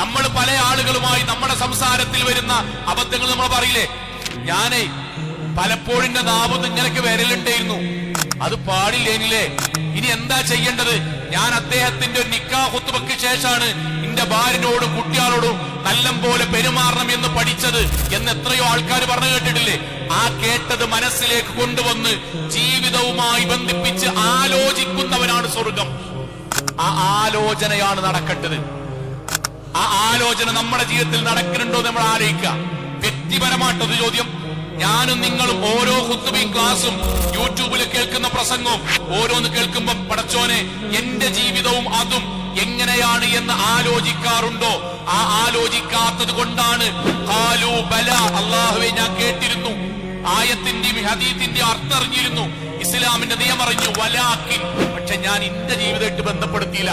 നമ്മൾ പല ആളുകളുമായി നമ്മുടെ സംസാരത്തിൽ വരുന്ന അബദ്ധങ്ങൾ നമ്മൾ പറയില്ലേ, ഞാനേ പലപ്പോഴും എന്റെ നാവ് ഇങ്ങനെയൊക്കെ വരലുണ്ടായിരുന്നു, അത് പാടില്ലേനില്ലേ, ഇനി എന്താ ചെയ്യേണ്ടത്? ഞാൻ അദ്ദേഹത്തിന്റെ ഒരു നിക്കാഹ് ഖുത്ബയ്ക്ക് ശേഷമാണ് എന്റെ ഭാര്യനോടും കുട്ടികളോടും നല്ലപോലെ പെരുമാറണം എന്ന് പഠിച്ചത് എന്ന് എത്രയോ ആൾക്കാർ പറഞ്ഞു കേട്ടിട്ടില്ലേ? ആ കേട്ടത് മനസ്സിലേക്ക് കൊണ്ടുവന്ന് ജീവിതവുമായി ബന്ധിപ്പിച്ച് ആലോചിക്കുന്നവനാണ് സ്വർഗം. ആ ആലോചനയാണ് നടക്കേണ്ടത്. ആ ആലോചന നമ്മുടെ ജീവിതത്തിൽ നടക്കുന്നുണ്ടോ നമ്മൾ ആലോചിക്കുക. വ്യക്തിപരമായിട്ടൊരു ചോദ്യം, ഞാനും നിങ്ങളും ഓരോ ഖുത്ബയും ക്ലാസും യൂട്യൂബിൽ കേൾക്കുന്ന പ്രസംഗവും ഓരോന്ന് കേൾക്കുമ്പോ പടച്ചോനെ എന്റെ ജീവിതവും അതും എങ്ങനെയാണ് എന്ന് ആലോചിക്കാറുണ്ടോ? ആ ആലോചിക്കാത്തത് കൊണ്ടാണ് ഖാലൂ ബല, അല്ലാഹുവേ ഞാൻ കേട്ടിരുന്നു, ആയത്തിന്റെയും ഹദീസിന്റെയും അർത്ഥം അറിഞ്ഞിരുന്നു, ഇസ്ലാമിന്റെ നിയമം അറിഞ്ഞു, വലാകിൻ പക്ഷെ ഞാൻ എന്റെ ജീവിതമായിട്ട് ബന്ധപ്പെടുത്തിയില്ല.